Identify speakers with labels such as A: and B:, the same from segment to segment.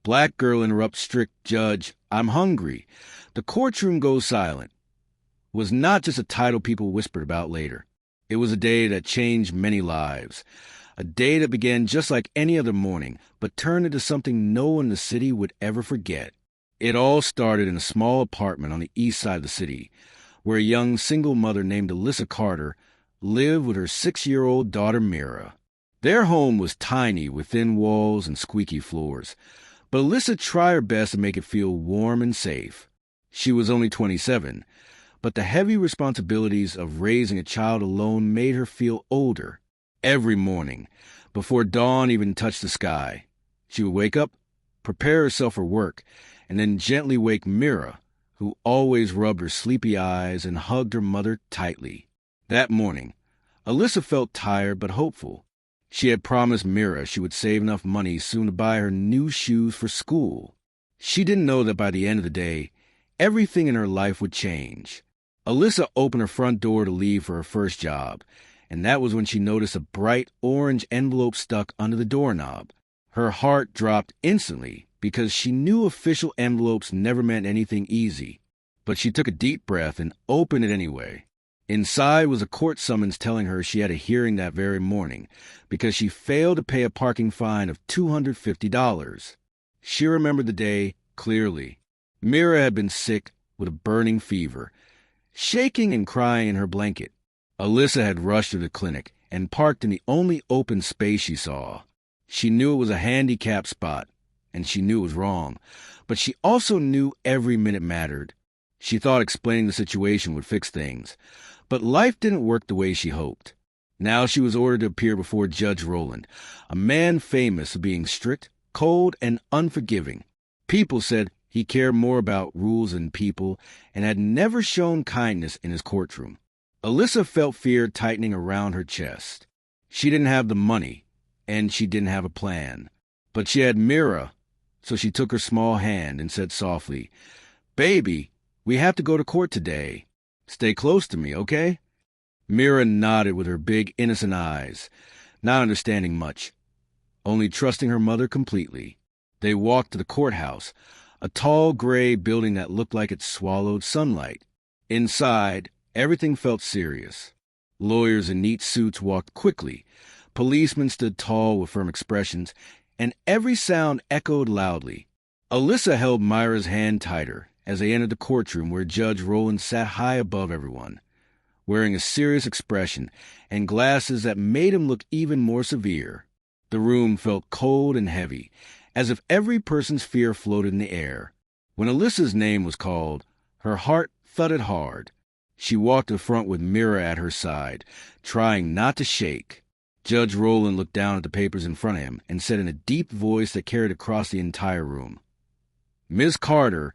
A: Black girl interrupts strict judge, I'm hungry. The courtroom goes silent. Was not just a title people whispered about later. It was a day that changed many lives. A day that began just like any other morning, but turned into something no one in the city would ever forget. It all started in a small apartment on the east side of the city, where a young single mother named Alyssa Carter lived with her 6-year-old daughter Mira. Their home was tiny with thin walls and squeaky floors, but Alyssa tried her best to make it feel warm and safe. She was only 27, but the heavy responsibilities of raising a child alone made her feel older. Every morning, before dawn even touched the sky, she would wake up, prepare herself for work, and then gently wake Mira, who always rubbed her sleepy eyes and hugged her mother tightly. That morning, Alyssa felt tired but hopeful. She had promised Mira she would save enough money soon to buy her new shoes for school. She didn't know that by the end of the day, everything in her life would change. Alyssa opened her front door to leave for her first job, and that was when she noticed a bright orange envelope stuck under the doorknob. Her heart dropped instantly because she knew official envelopes never meant anything easy. But she took a deep breath and opened it anyway. Inside was a court summons telling her she had a hearing that very morning because she failed to pay a parking fine of $250. She remembered the day clearly. Mira had been sick with a burning fever, shaking and crying in her blanket. Alyssa had rushed to the clinic and parked in the only open space she saw. She knew it was a handicapped spot, and she knew it was wrong, but she also knew every minute mattered. She thought explaining the situation would fix things, but life didn't work the way she hoped. Now she was ordered to appear before Judge Rowland, a man famous for being strict, cold, and unforgiving. People said he cared more about rules than people and had never shown kindness in his courtroom. Alyssa felt fear tightening around her chest. She didn't have the money, and she didn't have a plan. But she had Mira, so she took her small hand and said softly, "Baby, we have to go to court today. Stay close to me, okay?" Mira nodded with her big, innocent eyes, not understanding much, only trusting her mother completely. They walked to the courthouse, a tall gray building that looked like it swallowed sunlight. Inside, everything felt serious. Lawyers in neat suits walked quickly. Policemen stood tall with firm expressions, and every sound echoed loudly. Alyssa held Myra's hand tighter as they entered the courtroom where Judge Rowland sat high above everyone, wearing a serious expression and glasses that made him look even more severe. The room felt cold and heavy, as if every person's fear floated in the air. When Alyssa's name was called, her heart thudded hard. She walked to the front with Mira at her side, trying not to shake. Judge Rowland looked down at the papers in front of him and said in a deep voice that carried across the entire room, "Miss Carter,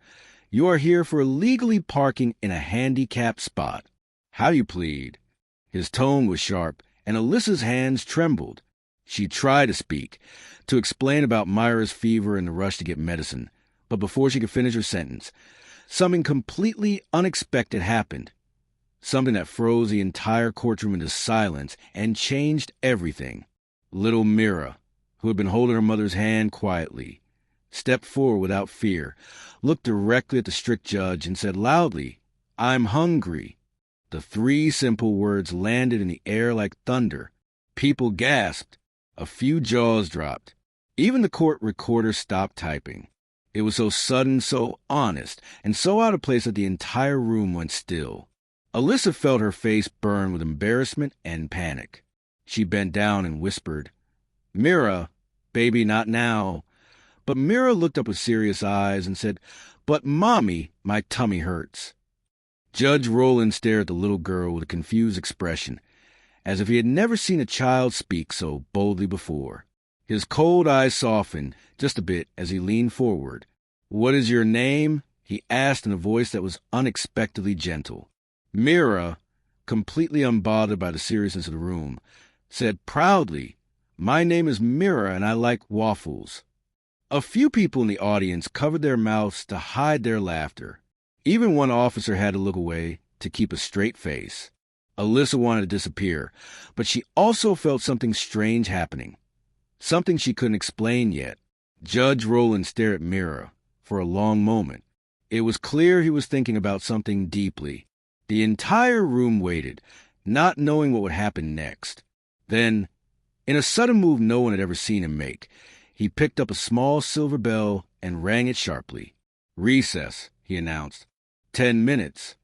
A: you are here for illegally parking in a handicapped spot. How do you plead?" His tone was sharp, and Alyssa's hands trembled. She tried to speak, to explain about Myra's fever and the rush to get medicine, but before she could finish her sentence, something completely unexpected happened. Something that froze the entire courtroom into silence and changed everything. Little Mira, who had been holding her mother's hand quietly, stepped forward without fear, looked directly at the strict judge, and said loudly, "I'm hungry." The 3 simple words landed in the air like thunder. People gasped. A few jaws dropped. Even the court recorder stopped typing. It was so sudden, so honest, and so out of place that the entire room went still. Alyssa felt her face burn with embarrassment and panic. She bent down and whispered, "Mira, baby, not now." But Mira looked up with serious eyes and said, "But, Mommy, my tummy hurts." Judge Rowland stared at the little girl with a confused expression, as if he had never seen a child speak so boldly before. His cold eyes softened just a bit as he leaned forward. "What is your name?" he asked in a voice that was unexpectedly gentle. Mira, completely unbothered by the seriousness of the room, said proudly, "My name is Mira and I like waffles." A few people in the audience covered their mouths to hide their laughter. Even one officer had to look away to keep a straight face. Alyssa wanted to disappear, but she also felt something strange happening. Something she couldn't explain yet. Judge Rowland stared at Mira for a long moment. It was clear he was thinking about something deeply. The entire room waited, not knowing what would happen next. Then, in a sudden move no one had ever seen him make, he picked up a small silver bell and rang it sharply. "Recess," he announced. 10 minutes.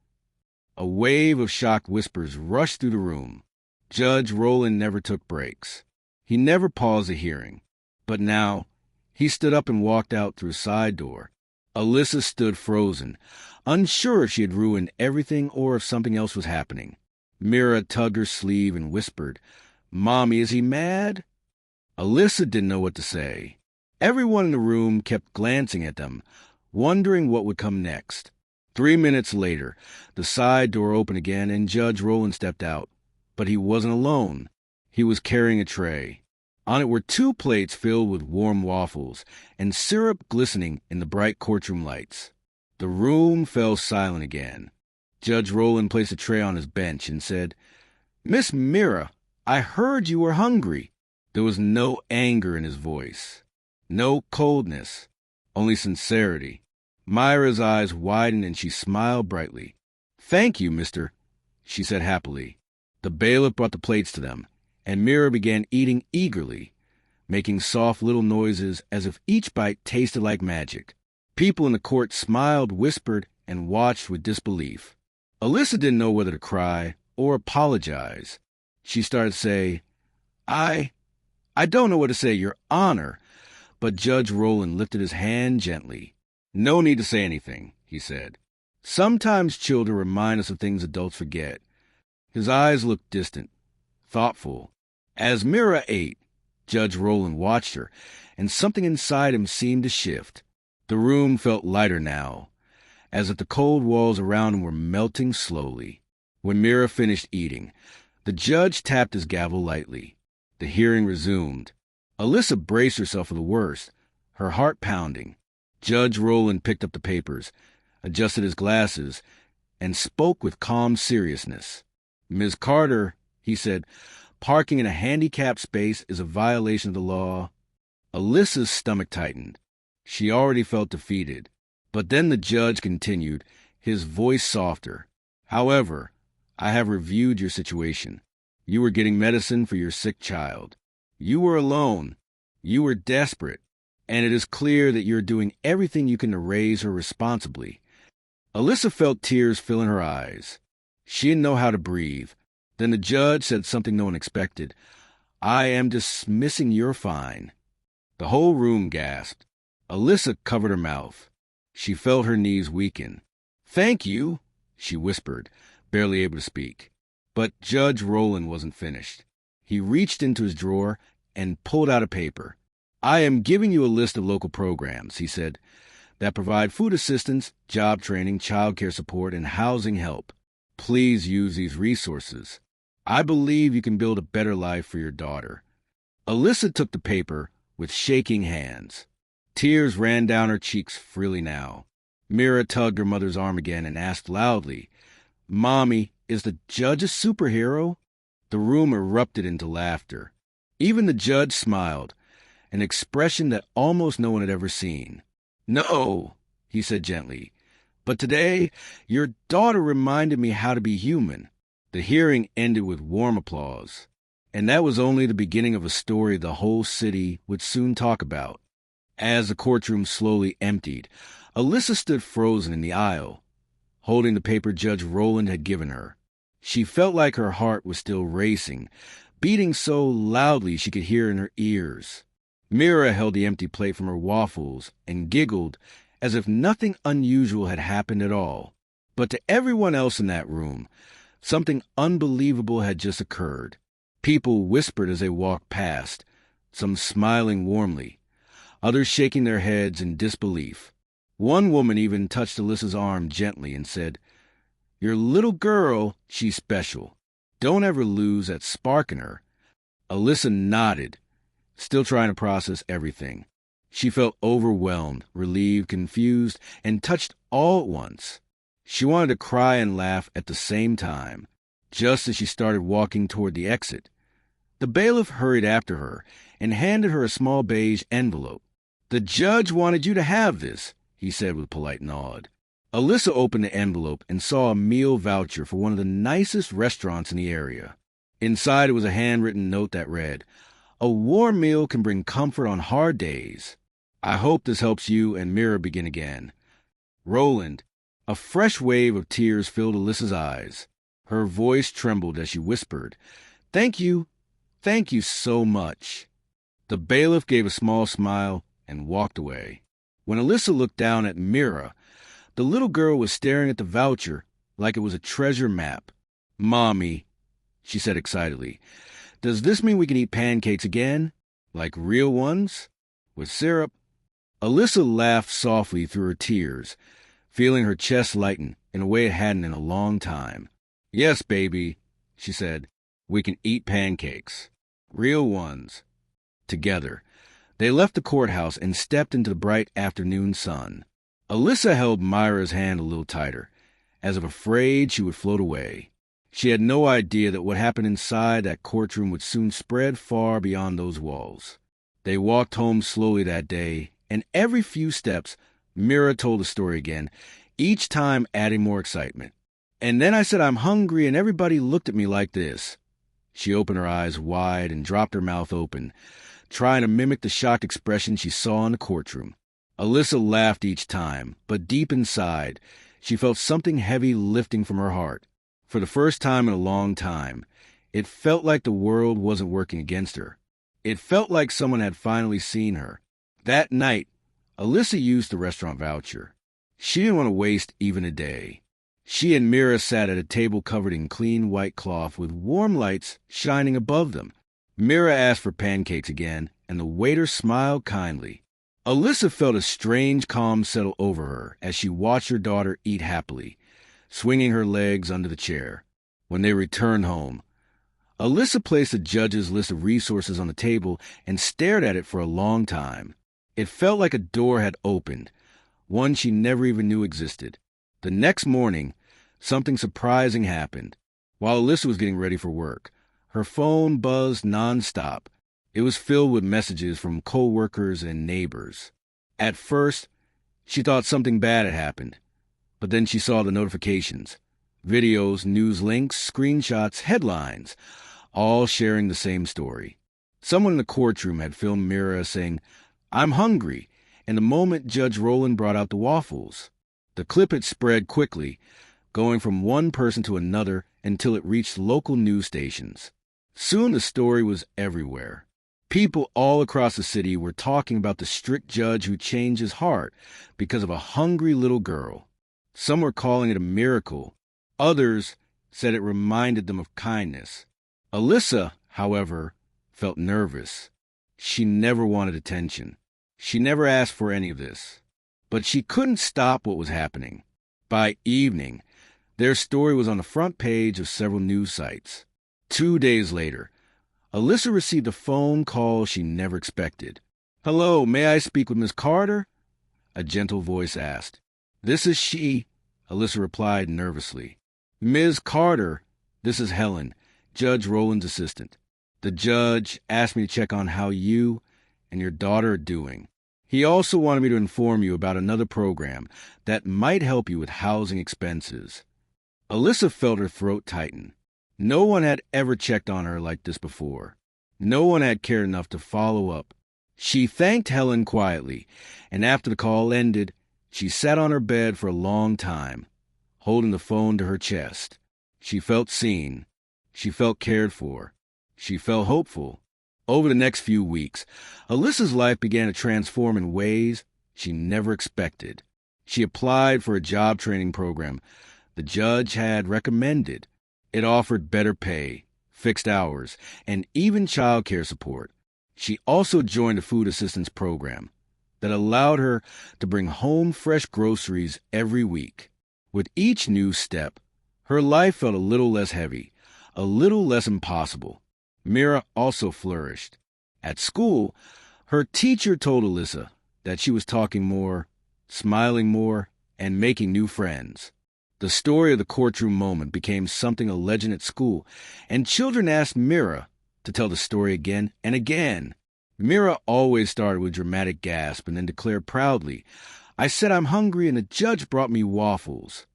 A: A wave of shocked whispers rushed through the room. Judge Rowland never took breaks. He never paused a hearing. But now, he stood up and walked out through a side door. Alyssa stood frozen, unsure if she had ruined everything or if something else was happening. Mira tugged her sleeve and whispered, "Mommy, is he mad?" Alyssa didn't know what to say. Everyone in the room kept glancing at them, wondering what would come next. 3 minutes later, the side door opened again and Judge Rowland stepped out. But he wasn't alone. He was carrying a tray. On it were 2 plates filled with warm waffles and syrup glistening in the bright courtroom lights. The room fell silent again. Judge Rowland placed a tray on his bench and said, "Miss Mira, I heard you were hungry." There was no anger in his voice, no coldness, only sincerity. Myra's eyes widened and she smiled brightly. "Thank you, mister," she said happily. The bailiff brought the plates to them, and Mira began eating eagerly, making soft little noises as if each bite tasted like magic. People in the court smiled, whispered, and watched with disbelief. Alyssa didn't know whether to cry or apologize. She started to say, I don't know what to say, Your Honor." But Judge Rowland lifted his hand gently. "No need to say anything," he said. "Sometimes children remind us of things adults forget." His eyes looked distant, thoughtful. As Mira ate, Judge Rowland watched her, and something inside him seemed to shift. The room felt lighter now, as if the cold walls around him were melting slowly. When Mira finished eating, the judge tapped his gavel lightly. The hearing resumed. Alyssa braced herself for the worst, her heart pounding. Judge Rowland picked up the papers, adjusted his glasses, and spoke with calm seriousness. "Ms. Carter," he said, "parking in a handicapped space is a violation of the law." Alyssa's stomach tightened. She already felt defeated. But then the judge continued, his voice softer. "However, I have reviewed your situation. You were getting medicine for your sick child. You were alone. You were desperate. And it is clear that you're doing everything you can to raise her responsibly." Alyssa felt tears fill in her eyes. She didn't know how to breathe. Then the judge said something no one expected. "I am dismissing your fine." The whole room gasped. Alyssa covered her mouth. She felt her knees weaken. "Thank you," she whispered, barely able to speak. But Judge Rowland wasn't finished. He reached into his drawer and pulled out a paper. "I am giving you a list of local programs," he said, "that provide food assistance, job training, child care support, and housing help. Please use these resources. I believe you can build a better life for your daughter." Alyssa took the paper with shaking hands. Tears ran down her cheeks freely now. Mira tugged her mother's arm again and asked loudly, "Mommy, is the judge a superhero?" The room erupted into laughter. Even the judge smiled, an expression that almost no one had ever seen. "No," he said gently, "but today your daughter reminded me how to be human." The hearing ended with warm applause. And that was only the beginning of a story the whole city would soon talk about. As the courtroom slowly emptied, Alyssa stood frozen in the aisle, holding the paper Judge Rowland had given her. She felt like her heart was still racing, beating so loudly she could hear in her ears. Mira held the empty plate from her waffles and giggled as if nothing unusual had happened at all. But to everyone else in that room, something unbelievable had just occurred. People whispered as they walked past, some smiling warmly, others shaking their heads in disbelief. One woman even touched Alyssa's arm gently and said, "Your little girl, she's special. Don't ever lose that spark in her." Alyssa nodded, still trying to process everything. She felt overwhelmed, relieved, confused, and touched all at once. She wanted to cry and laugh at the same time. Just as she started walking toward the exit, the bailiff hurried after her and handed her a small beige envelope. "The judge wanted you to have this," he said with a polite nod. Alyssa opened the envelope and saw a meal voucher for one of the nicest restaurants in the area. Inside it was a handwritten note that read, "A warm meal can bring comfort on hard days. I hope this helps you and Mira begin again. Roland." A fresh wave of tears filled Alyssa's eyes. Her voice trembled as she whispered, "Thank you. Thank you so much." The bailiff gave a small smile and walked away. When Alyssa looked down at Mira, the little girl was staring at the voucher like it was a treasure map. "Mommy," she said excitedly, "does this mean we can eat pancakes again? Like real ones? With syrup?" Alyssa laughed softly through her tears, feeling her chest lighten in a way it hadn't in a long time. "Yes, baby," she said, "we can eat pancakes. Real ones." Together, they left the courthouse and stepped into the bright afternoon sun. Alyssa held Myra's hand a little tighter, as if afraid she would float away. She had no idea that what happened inside that courtroom would soon spread far beyond those walls. They walked home slowly that day, and every few steps, Mira told the story again, each time adding more excitement. "And then I said I'm hungry, and everybody looked at me like this." She opened her eyes wide and dropped her mouth open, trying to mimic the shocked expression she saw in the courtroom. Alyssa laughed each time, but deep inside, she felt something heavy lifting from her heart. For the first time in a long time, it felt like the world wasn't working against her. It felt like someone had finally seen her. That night, Alyssa used the restaurant voucher. She didn't want to waste even a day. She and Mira sat at a table covered in clean white cloth with warm lights shining above them. Mira asked for pancakes again, and the waiter smiled kindly. Alyssa felt a strange calm settle over her as she watched her daughter eat happily, swinging her legs under the chair. When they returned home, Alyssa placed the judge's list of resources on the table and stared at it for a long time. It felt like a door had opened, one she never even knew existed. The next morning, something surprising happened. While Alyssa was getting ready for work, her phone buzzed nonstop. It was filled with messages from co-workers and neighbors. At first, she thought something bad had happened, but then she saw the notifications. Videos, news links, screenshots, headlines, all sharing the same story. Someone in the courtroom had filmed Mira saying, "I'm hungry," and the moment Judge Roland brought out the waffles. The clip had spread quickly, going from one person to another until it reached local news stations. Soon the story was everywhere. People all across the city were talking about the strict judge who changed his heart because of a hungry little girl. Some were calling it a miracle. Others said it reminded them of kindness. Alyssa, however, felt nervous. She never wanted attention. She never asked for any of this. But she couldn't stop what was happening. By evening, their story was on the front page of several news sites. 2 days later, Alyssa received a phone call she never expected. "Hello, may I speak with Miss Carter?" a gentle voice asked. "This is she," Alyssa replied nervously. "Ms. Carter, this is Helen, Judge Roland's assistant. The judge asked me to check on how you and your daughter are doing. He also wanted me to inform you about another program that might help you with housing expenses." Alyssa felt her throat tighten. No one had ever checked on her like this before. No one had cared enough to follow up. She thanked Helen quietly, and after the call ended, she sat on her bed for a long time, holding the phone to her chest. She felt seen. She felt cared for. She felt hopeful. Over the next few weeks, Alyssa's life began to transform in ways she never expected. She applied for a job training program the judge had recommended. It offered better pay, fixed hours, and even child care support. She also joined a food assistance program that allowed her to bring home fresh groceries every week. With each new step, her life felt a little less heavy, a little less impossible. Mira also flourished. At school, her teacher told Alyssa that she was talking more, smiling more, and making new friends. The story of the courtroom moment became something a legend at school, and children asked Mira to tell the story again and again. Mira always started with a dramatic gasp and then declared proudly, I said I'm hungry and the judge brought me waffles.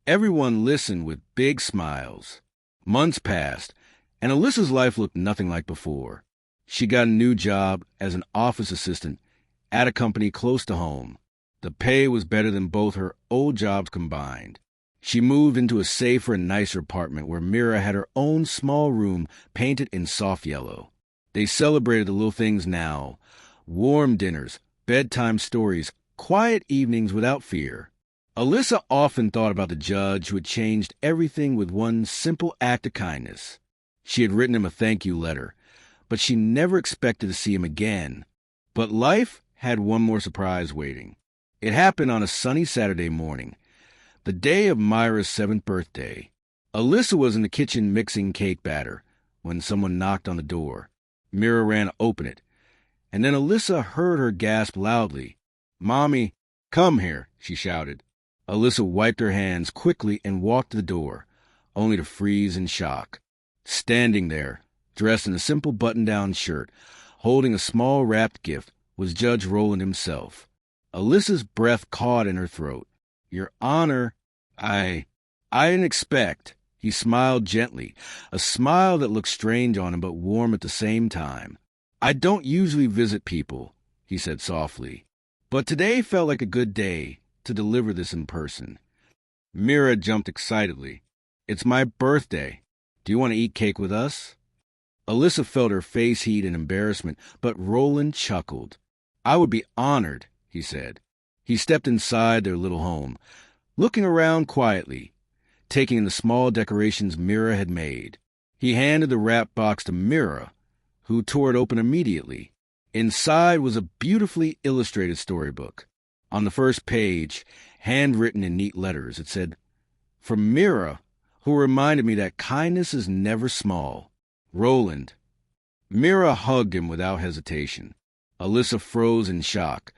A: Everyone listened with big smiles. Months passed, and Alyssa's life looked nothing like before. She got a new job as an office assistant at a company close to home. The pay was better than both her old jobs combined. She moved into a safer and nicer apartment where Mira had her own small room painted in soft yellow. They celebrated the little things now: warm dinners, bedtime stories, quiet evenings without fear. Alyssa often thought about the judge who had changed everything with one simple act of kindness. She had written him a thank you letter, but she never expected to see him again. But life had one more surprise waiting. It happened on a sunny Saturday morning, the day of Myra's 7th birthday. Alyssa was in the kitchen mixing cake batter when someone knocked on the door. Mira ran to open it, and then Alyssa heard her gasp loudly. "Mommy, come here," she shouted. Alyssa wiped her hands quickly and walked to the door, only to freeze in shock. Standing there, dressed in a simple button-down shirt, holding a small wrapped gift, was Judge Rowland himself. Alyssa's breath caught in her throat. "Your Honor, I didn't expect." He smiled gently, a smile that looked strange on him but warm at the same time. "I don't usually visit people," he said softly, "but today felt like a good day to deliver this in person." Mira jumped excitedly. "It's my birthday. Do you want to eat cake with us?" Alyssa felt her face heat in embarrassment, but Rowland chuckled. "I would be honored," he said. He stepped inside their little home, looking around quietly, taking in the small decorations Mira had made. He handed the wrap box to Mira, who tore it open immediately. Inside was a beautifully illustrated storybook. On the first page, handwritten in neat letters, it said, "From Mira, who reminded me that kindness is never small. Rowland." Mira hugged him without hesitation. Alyssa froze in shock,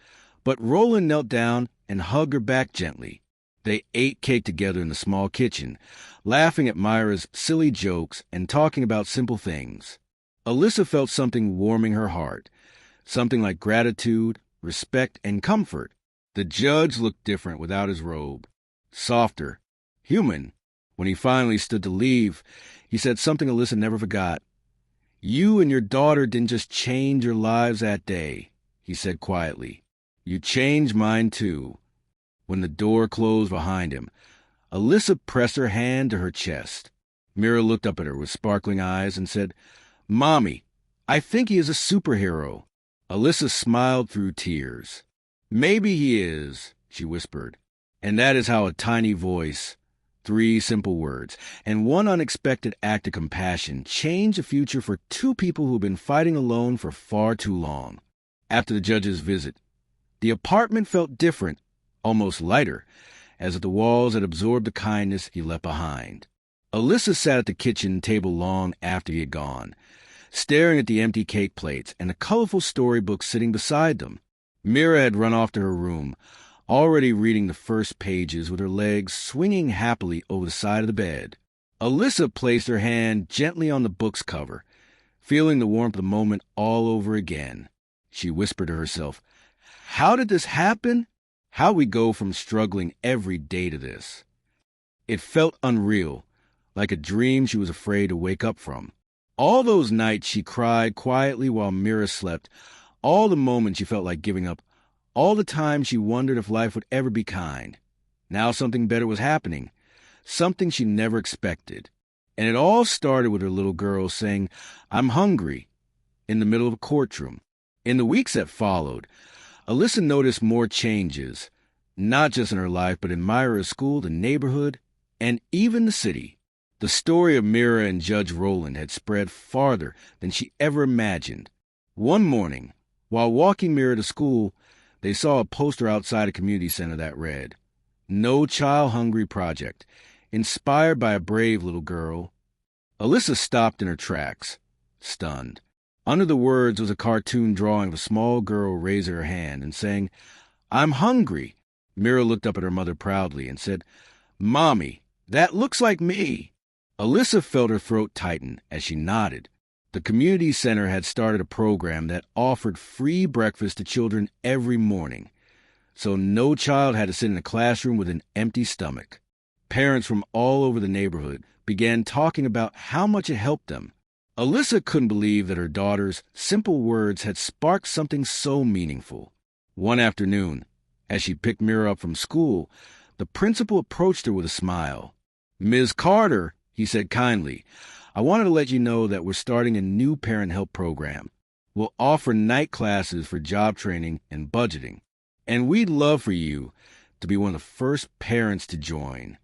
A: but Rowland knelt down and hugged her back gently. They ate cake together in the small kitchen, laughing at Myra's silly jokes and talking about simple things. Alyssa felt something warming her heart, something like gratitude, respect, and comfort. The judge looked different without his robe, softer, human. When he finally stood to leave, he said something Alyssa never forgot. "You and your daughter didn't just change your lives that day," he said quietly. "You changed mine too." When the door closed behind him, Alyssa pressed her hand to her chest. Mira looked up at her with sparkling eyes and said, "Mommy, I think he is a superhero." Alyssa smiled through tears. "Maybe he is," she whispered. And that is how a tiny voice, 3 simple words, and one unexpected act of compassion changed the future for 2 people who had been fighting alone for far too long. After the judge's visit, the apartment felt different, almost lighter, as if the walls had absorbed the kindness he left behind. Alyssa sat at the kitchen table long after he had gone, staring at the empty cake plates and the colorful storybooks sitting beside them. Mira had run off to her room, already reading the first pages with her legs swinging happily over the side of the bed. Alyssa placed her hand gently on the book's cover, feeling the warmth of the moment all over again. She whispered to herself, "How did this happen? How we go from struggling every day to this?" It felt unreal, like a dream she was afraid to wake up from. All those nights she cried quietly while Mira slept, all the moments she felt like giving up, all the time she wondered if life would ever be kind. Now something better was happening, something she never expected. And it all started with her little girl saying, "I'm hungry," in the middle of a courtroom. In the weeks that followed, Alyssa noticed more changes, not just in her life, but in Myra's school, the neighborhood, and even the city. The story of Mira and Judge Rowland had spread farther than she ever imagined. One morning, while walking Mira to school, they saw a poster outside a community center that read, "No Child Hungry Project, inspired by a brave little girl." Alyssa stopped in her tracks, stunned. Under the words was a cartoon drawing of a small girl raising her hand and saying, "I'm hungry." Mira looked up at her mother proudly and said, "Mommy, that looks like me." Alyssa felt her throat tighten as she nodded. The community center had started a program that offered free breakfast to children every morning, so no child had to sit in a classroom with an empty stomach. Parents from all over the neighborhood began talking about how much it helped them. Alyssa couldn't believe that her daughter's simple words had sparked something so meaningful. One afternoon, as she picked Mira up from school, the principal approached her with a smile. "Ms. Carter," he said kindly, "I wanted to let you know that we're starting a new parent help program. We'll offer night classes for job training and budgeting, and we'd love for you to be one of the first parents to join."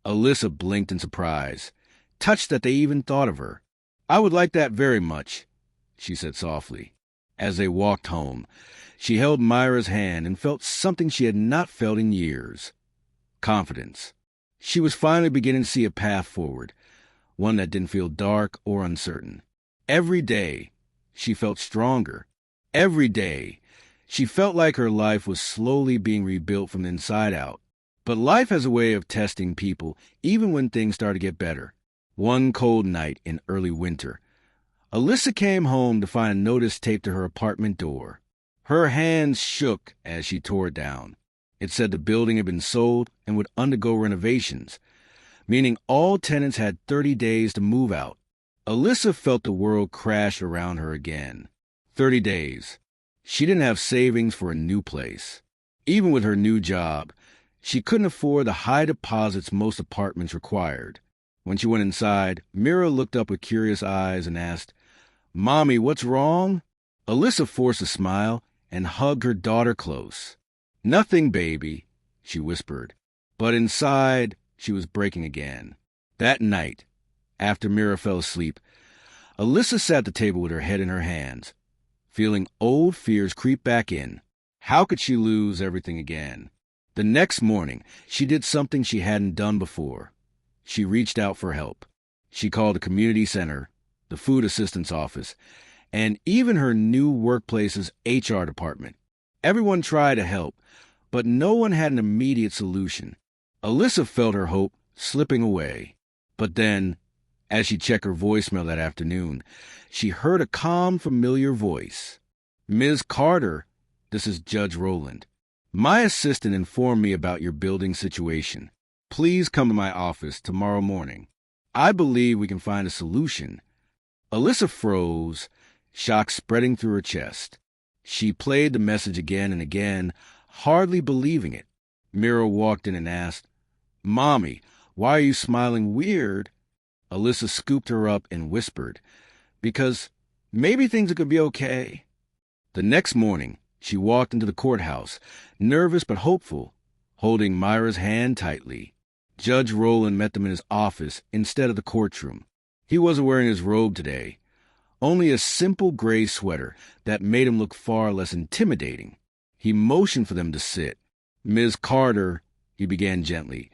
A: Alyssa blinked in surprise, touched that they even thought of her. "I would like that very much," she said softly. As they walked home, she held Myra's hand and felt something she had not felt in years. Confidence. She was finally beginning to see a path forward, one that didn't feel dark or uncertain. Every day, she felt stronger. Every day, she felt like her life was slowly being rebuilt from the inside out. But life has a way of testing people even when things start to get better. One cold night in early winter, Alyssa came home to find a notice taped to her apartment door. Her hands shook as she tore it down. It said the building had been sold and would undergo renovations, meaning all tenants had 30 days to move out. Alyssa felt the world crash around her again. 30 days. She didn't have savings for a new place. Even with her new job, she couldn't afford the high deposits most apartments required. When she went inside, Mira looked up with curious eyes and asked, "Mommy, what's wrong?" Alyssa forced a smile and hugged her daughter close. "Nothing, baby," she whispered. But inside, she was breaking again. That night, after Mira fell asleep, Alyssa sat at the table with her head in her hands, feeling old fears creep back in. How could she lose everything again? The next morning, she did something she hadn't done before. She reached out for help. She called the community center, the food assistance office, and even her new workplace's HR department. Everyone tried to help, but no one had an immediate solution. Alyssa felt her hope slipping away. But then, as she checked her voicemail that afternoon, she heard a calm, familiar voice. "Ms. Carter, this is Judge Rowland. My assistant informed me about your building situation. Please come to my office tomorrow morning. I believe we can find a solution." Alyssa froze, shock spreading through her chest. She played the message again and again, hardly believing it. Mira walked in and asked, "Mommy, why are you smiling weird?" Alyssa scooped her up and whispered, "Because maybe things are going to be okay." The next morning, she walked into the courthouse, nervous but hopeful, holding Myra's hand tightly. Judge Rowland met them in his office instead of the courtroom. He wasn't wearing his robe today, only a simple gray sweater that made him look far less intimidating. He motioned for them to sit. "Ms. Carter," he began gently,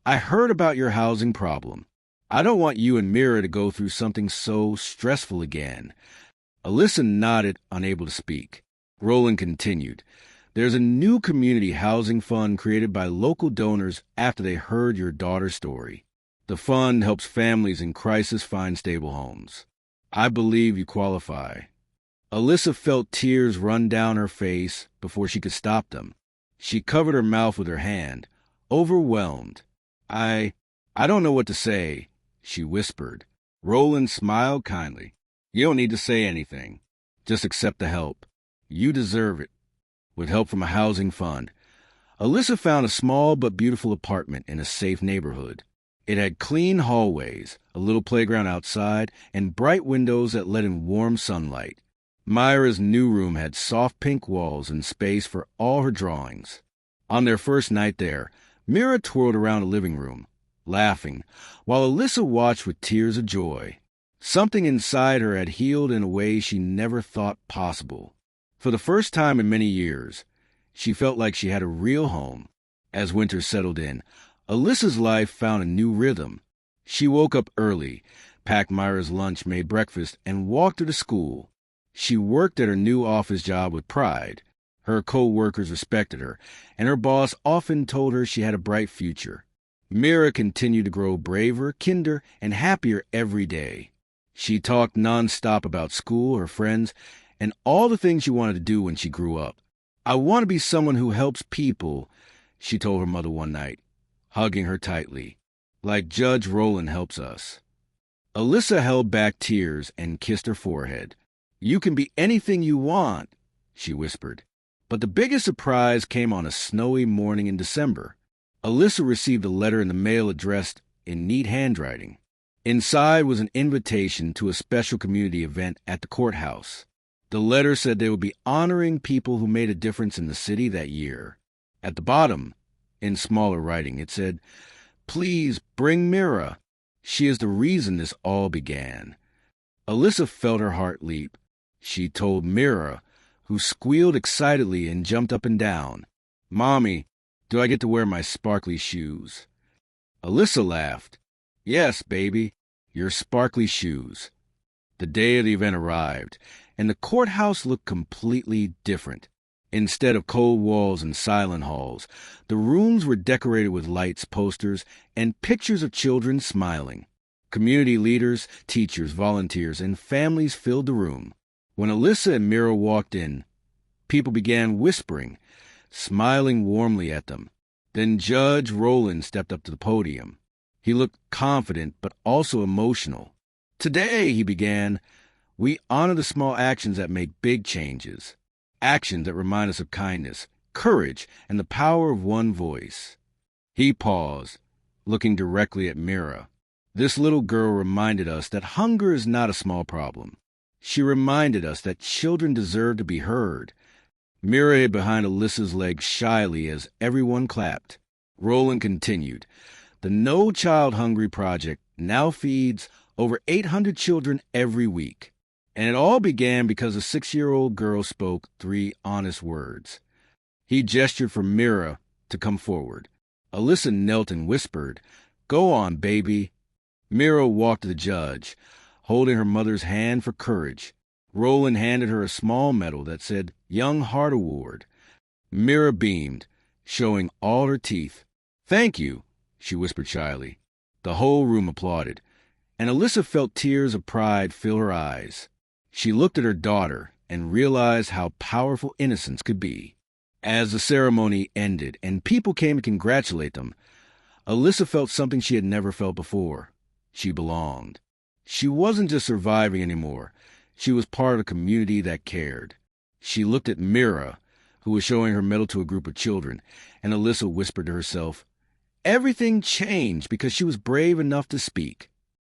A: "I heard about your housing problem. I don't want you and Mira to go through something so stressful again." Alyssa nodded, unable to speak. Rowland continued, "There's a new community housing fund created by local donors after they heard your daughter's story. The fund helps families in crisis find stable homes. I believe you qualify." Alyssa felt tears run down her face before she could stop them. She covered her mouth with her hand, overwhelmed. I don't know what to say," she whispered. Rowland smiled kindly. "You don't need to say anything. Just accept the help. You deserve it." With help from a housing fund, Alyssa found a small but beautiful apartment in a safe neighborhood. It had clean hallways, a little playground outside, and bright windows that let in warm sunlight. Myra's new room had soft pink walls and space for all her drawings. On their first night there, Mira twirled around the living room, laughing, while Alyssa watched with tears of joy. Something inside her had healed in a way she never thought possible. For the first time in many years, she felt like she had a real home. As winter settled in, Alyssa's life found a new rhythm. She woke up early, packed Myra's lunch, made breakfast, and walked her to school. She worked at her new office job with pride. Her co-workers respected her, and her boss often told her she had a bright future. Mira continued to grow braver, kinder, and happier every day. She talked nonstop about school, her friends, and all the things she wanted to do when she grew up. "I want to be someone who helps people," she told her mother one night, hugging her tightly, "like Judge Rowland helps us." Alyssa held back tears and kissed her forehead. "You can be anything you want," she whispered. But the biggest surprise came on a snowy morning in December. Alyssa received a letter in the mail addressed in neat handwriting. Inside was an invitation to a special community event at the courthouse. The letter said they would be honoring people who made a difference in the city that year. At the bottom, in smaller writing, it said, "Please bring Mira. She is the reason this all began." Alyssa felt her heart leap. She told Mira, who squealed excitedly and jumped up and down, "Mommy, do I get to wear my sparkly shoes?" Alyssa laughed. "Yes, baby, your sparkly shoes." The day of the event arrived, and the courthouse looked completely different. Instead of cold walls and silent halls, the rooms were decorated with lights, posters, and pictures of children smiling. Community leaders, teachers, volunteers, and families filled the room. When Alyssa and Mira walked in, people began whispering, smiling warmly at them. Then Judge Rowland stepped up to the podium. He looked confident but also emotional. "Today," he began, "we honor the small actions that make big changes. Actions that remind us of kindness, courage, and the power of one voice." He paused, looking directly at Mira. This little girl reminded us that hunger is not a small problem. She reminded us that children deserve to be heard. Mira hid behind Alyssa's legs shyly as everyone clapped. Rowland continued, "The No Child Hungry Project now feeds over 800 children every week. And it all began because a 6-year-old girl spoke 3 honest words." He gestured for Mira to come forward. Alyssa knelt and whispered, "Go on, baby." Mira walked to the judge, holding her mother's hand for courage. Rowland handed her a small medal that said Young Heart Award. Mira beamed, showing all her teeth. "Thank you," she whispered shyly. The whole room applauded, and Alyssa felt tears of pride fill her eyes. She looked at her daughter and realized how powerful innocence could be. As the ceremony ended and people came to congratulate them, Alyssa felt something she had never felt before. She belonged. She wasn't just surviving anymore. She was part of a community that cared. She looked at Mira, who was showing her medal to a group of children, and Alyssa whispered to herself, everything changed because she was brave enough to speak.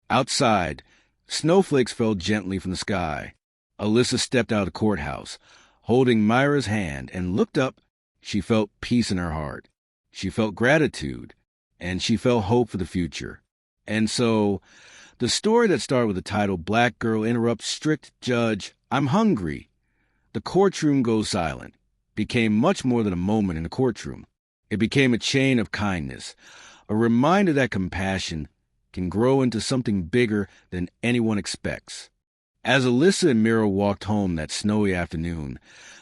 A: Outside, snowflakes fell gently from the sky. Alyssa stepped out of the courthouse, holding Myra's hand, and looked up. She felt peace in her heart. She felt gratitude, and she felt hope for the future. And so, the story that started with the title, Black Girl Interrupts Strict Judge, I'm Hungry, The Courtroom Goes Silent, became much more than a moment in the courtroom. It became a chain of kindness, a reminder that compassion can grow into something bigger than anyone expects. As Alyssa and Mira walked home that snowy afternoon,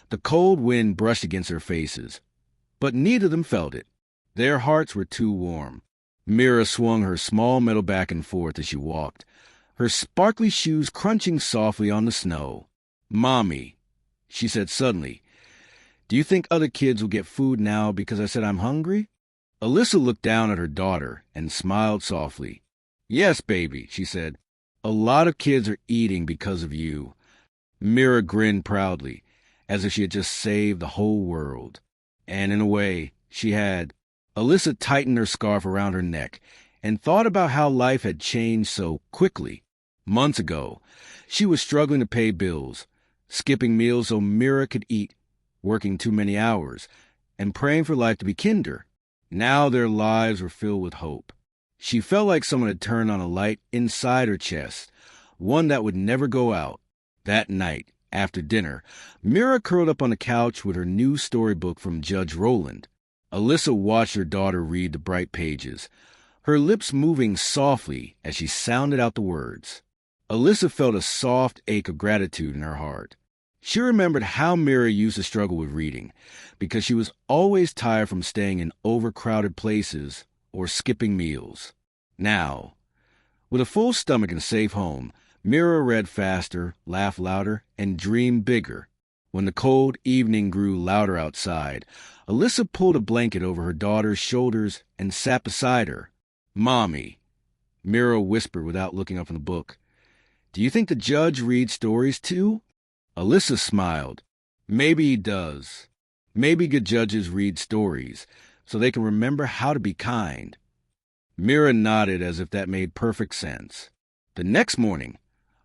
A: the cold wind brushed against their faces, but neither of them felt it. Their hearts were too warm. Mira swung her small medal back and forth as she walked, her sparkly shoes crunching softly on the snow. "Mommy," she said suddenly, "do you think other kids will get food now because I said I'm hungry?" Alyssa looked down at her daughter and smiled softly. "Yes, baby," she said. "A lot of kids are eating because of you." Mira grinned proudly, as if she had just saved the whole world. And in a way, she had. Alyssa tightened her scarf around her neck and thought about how life had changed so quickly. Months ago, she was struggling to pay bills, skipping meals so Mira could eat, working too many hours, and praying for life to be kinder. Now their lives were filled with hope. She felt like someone had turned on a light inside her chest, one that would never go out. That night, after dinner, Mira curled up on the couch with her new storybook from Judge Rowland. Alyssa watched her daughter read the bright pages, her lips moving softly as she sounded out the words. Alyssa felt a soft ache of gratitude in her heart. She remembered how Mira used to struggle with reading, because she was always tired from staying in overcrowded places or skipping meals. Now, with a full stomach and a safe home, Mira read faster, laughed louder, and dreamed bigger. When the cold evening grew louder outside, Alyssa pulled a blanket over her daughter's shoulders and sat beside her. "Mommy," Mira whispered without looking up from the book, "do you think the judge reads stories too?" Alyssa smiled. "Maybe he does. Maybe good judges read stories so they can remember how to be kind." Mira nodded as if that made perfect sense. The next morning,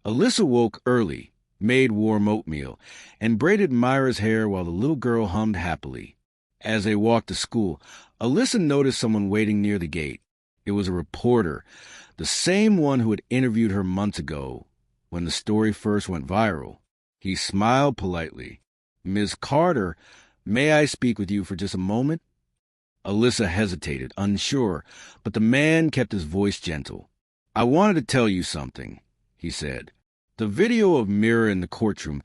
A: Alyssa woke early, made warm oatmeal, and braided Myra's hair while the little girl hummed happily. As they walked to school, Alyssa noticed someone waiting near the gate. It was a reporter, the same one who had interviewed her months ago when the story first went viral. He smiled politely. "Ms. Carter, may I speak with you for just a moment?" Alyssa hesitated, unsure, but the man kept his voice gentle. "I wanted to tell you something," he said. The video of Mira in the courtroom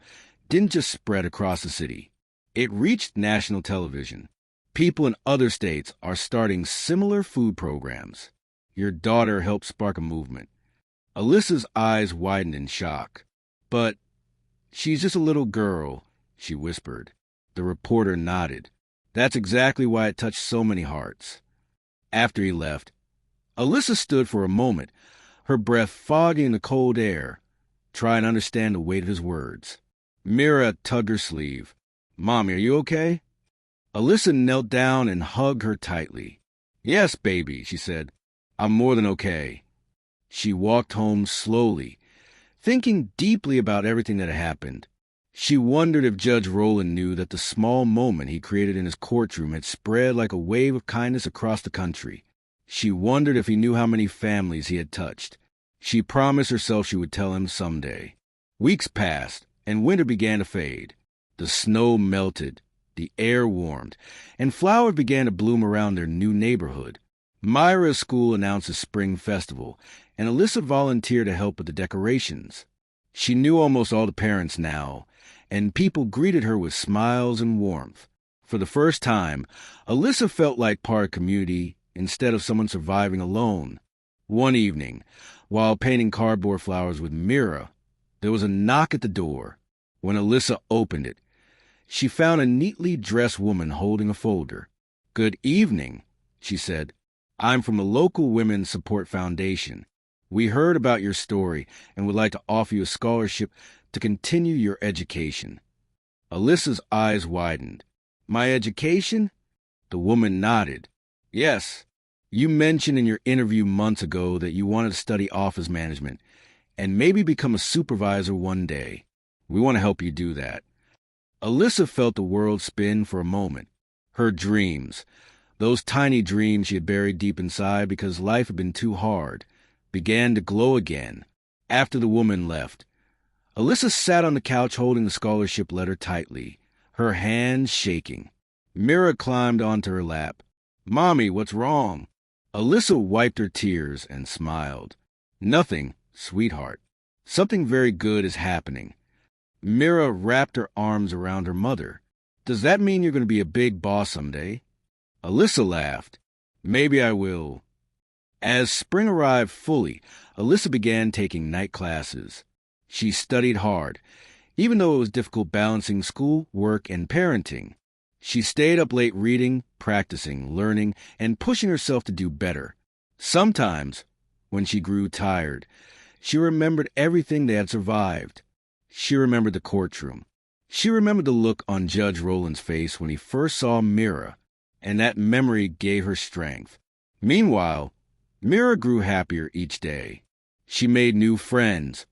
A: didn't just spread across the city. It reached national television. People in other states are starting similar food programs. Your daughter helped spark a movement. Alyssa's eyes widened in shock. "But she's just a little girl," she whispered. The reporter nodded. "That's exactly why it touched so many hearts." After he left, Alyssa stood for a moment, her breath foggy in the cold air, trying to understand the weight of his words. Mira tugged her sleeve. "Mommy, are you okay?" Alyssa knelt down and hugged her tightly. "Yes, baby," she said. "I'm more than okay." She walked home slowly, thinking deeply about everything that had happened. She wondered if Judge Rowland knew that the small moment he created in his courtroom had spread like a wave of kindness across the country. She wondered if he knew how many families he had touched. She promised herself she would tell him someday. Weeks passed, and winter began to fade. The snow melted, the air warmed, and flowers began to bloom around their new neighborhood. Myra's school announced a spring festival, and Alyssa volunteered to help with the decorations. She knew almost all the parents now, and people greeted her with smiles and warmth. For the first time, Alyssa felt like part of a community instead of someone surviving alone. One evening, while painting cardboard flowers with Mira, there was a knock at the door. When Alyssa opened it, she found a neatly dressed woman holding a folder. "Good evening," she said. "I'm from the local Women's Support Foundation. We heard about your story and would like to offer you a scholarship to continue your education." Alyssa's eyes widened. "My education?" The woman nodded. "Yes. You mentioned in your interview months ago that you wanted to study office management and maybe become a supervisor one day. We want to help you do that." Alyssa felt the world spin for a moment. Her dreams, those tiny dreams she had buried deep inside because life had been too hard, began to glow again. After the woman left, Alyssa sat on the couch holding the scholarship letter tightly, her hands shaking. Mira climbed onto her lap. "Mommy, what's wrong?" Alyssa wiped her tears and smiled. "Nothing, sweetheart. Something very good is happening." Mira wrapped her arms around her mother. "Does that mean you're going to be a big boss someday?" Alyssa laughed. "Maybe I will." As spring arrived fully, Alyssa began taking night classes. She studied hard, even though it was difficult balancing school, work, and parenting. She stayed up late reading, practicing, learning, and pushing herself to do better. Sometimes, when she grew tired, she remembered everything they had survived. She remembered the courtroom. She remembered the look on Judge Rowland's face when he first saw Mira, and that memory gave her strength. Meanwhile, Mira grew happier each day. She made new friends,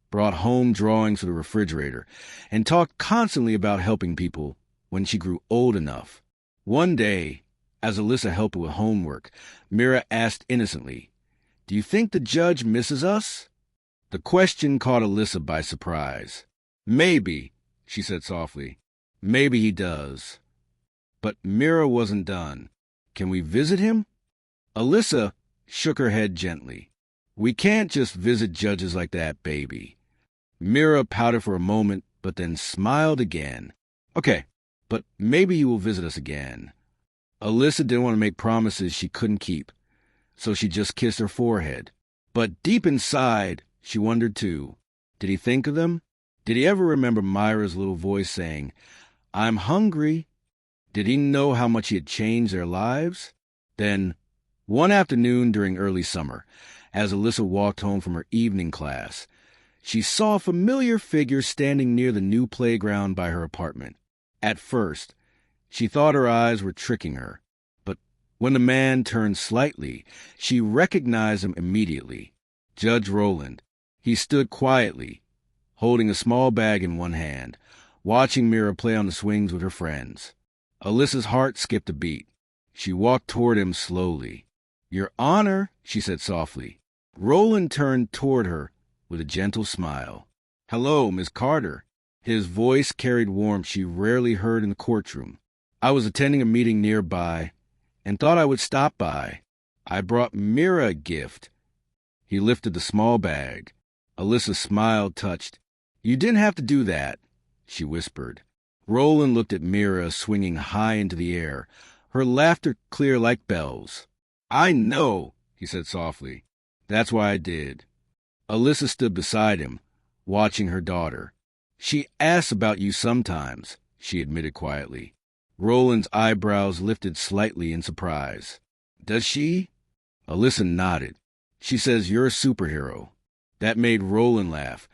A: brought home drawings to the refrigerator, and talked constantly about helping people when she grew old enough. One day, as Alyssa helped her with homework, Mira asked innocently, "Do you think the judge misses us?" The question caught Alyssa by surprise. "Maybe," she said softly. "Maybe he does." But Mira wasn't done. "Can we visit him?" Alyssa shook her head gently. "We can't just visit judges like that, baby." Mira pouted for a moment, but then smiled again. "Okay, but maybe you will visit us again." Alyssa didn't want to make promises she couldn't keep, so she just kissed her forehead. But deep inside, she wondered too. Did he think of them? Did he ever remember Myra's little voice saying, "I'm hungry"? Did he know how much he had changed their lives? Then, one afternoon during early summer, as Alyssa walked home from her evening class, she saw a familiar figure standing near the new playground by her apartment. At first, she thought her eyes were tricking her, but when the man turned slightly, she recognized him immediately. Judge Rowland. He stood quietly, holding a small bag in one hand, watching Mira play on the swings with her friends. Alyssa's heart skipped a beat. She walked toward him slowly. "Your Honor," she said softly. Rowland turned toward her with a gentle smile. "Hello, Miss Carter." His voice carried warmth she rarely heard in the courtroom. "I was attending a meeting nearby and thought I would stop by. I brought Mira a gift." He lifted the small bag. Alyssa smiled, touched. "You didn't have to do that," she whispered. Rowland looked at Mira swinging high into the air, her laughter clear like bells. "I know," he said softly. "That's why I did." Alyssa stood beside him, watching her daughter. "She asks about you sometimes," she admitted quietly. Rowland's eyebrows lifted slightly in surprise. "Does she?" Alyssa nodded. "She says you're a superhero." That made Rowland laugh,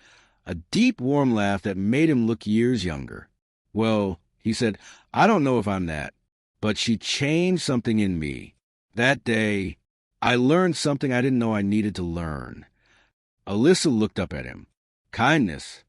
A: a deep, warm laugh that made him look years younger. "Well," he said, "I don't know if I'm that, but she changed something in me. That day, I learned something I didn't know I needed to learn." Alyssa looked up at him. "Kindness."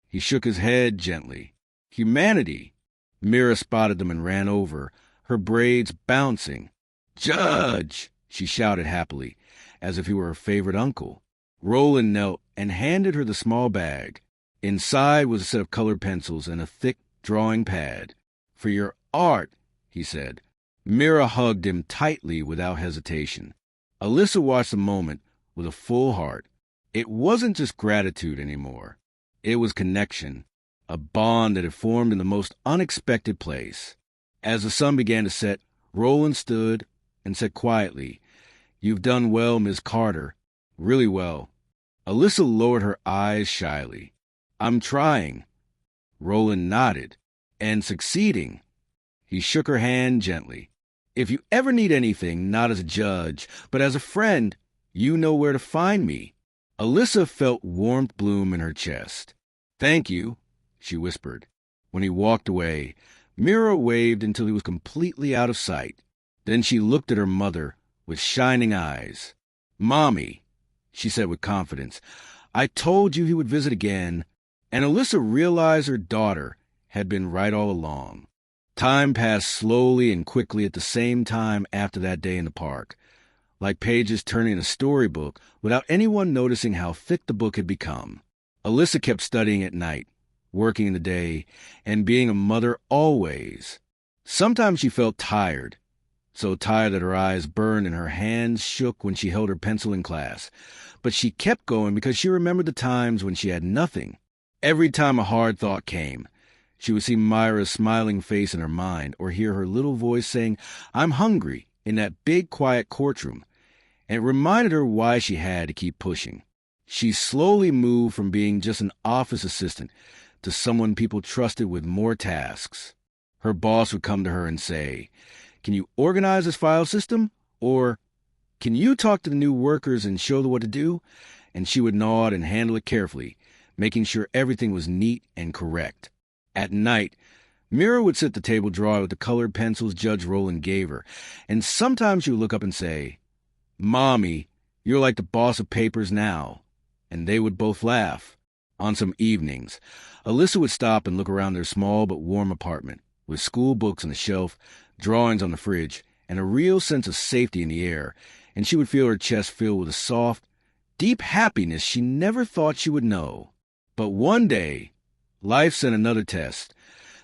A: He shook his head gently. "Humanity." Mira spotted them and ran over, her braids bouncing. "Judge!" she shouted happily, as if he were her favorite uncle. Rowland knelt and handed her the small bag. Inside was a set of colored pencils and a thick drawing pad. "For your art," he said. Mira hugged him tightly without hesitation. Alyssa watched the moment with a full heart. It wasn't just gratitude anymore. It was connection, a bond that had formed in the most unexpected place. As the sun began to set, Rowland stood and said quietly, "You've done well, Miss Carter. Really well." Alyssa lowered her eyes shyly. "I'm trying." Rowland nodded. "And succeeding." He shook her hand gently. "If you ever need anything, not as a judge, but as a friend, you know where to find me." Alyssa felt warmth bloom in her chest. "Thank you," she whispered. When he walked away, Mira waved until he was completely out of sight. Then she looked at her mother with shining eyes. "Mommy," she said with confidence, "I told you he would visit again." And Alyssa realized her daughter had been right all along. Time passed slowly and quickly at the same time after that day in the park, like pages turning a storybook without anyone noticing how thick the book had become. Alyssa kept studying at night, working in the day, and being a mother always. Sometimes she felt tired, so tired that her eyes burned and her hands shook when she held her pencil in class. But she kept going because she remembered the times when she had nothing. Every time a hard thought came, she would see Myra's smiling face in her mind or hear her little voice saying, "I'm hungry," in that big, quiet courtroom, and it reminded her why she had to keep pushing. She slowly moved from being just an office assistant to someone people trusted with more tasks. Her boss would come to her and say, "Can you organize this file system?" Or, "Can you talk to the new workers and show them what to do?" And she would nod and handle it carefully, making sure everything was neat and correct. At night, Mira would sit at the table drawer with the colored pencils Judge Rowland gave her, and sometimes she would look up and say, "Mommy, you're like the boss of papers now." And they would both laugh. On some evenings, Alyssa would stop and look around their small but warm apartment, with school books on the shelf, drawings on the fridge, and a real sense of safety in the air, and she would feel her chest fill with a soft, deep happiness she never thought she would know. But one day, life sent another test,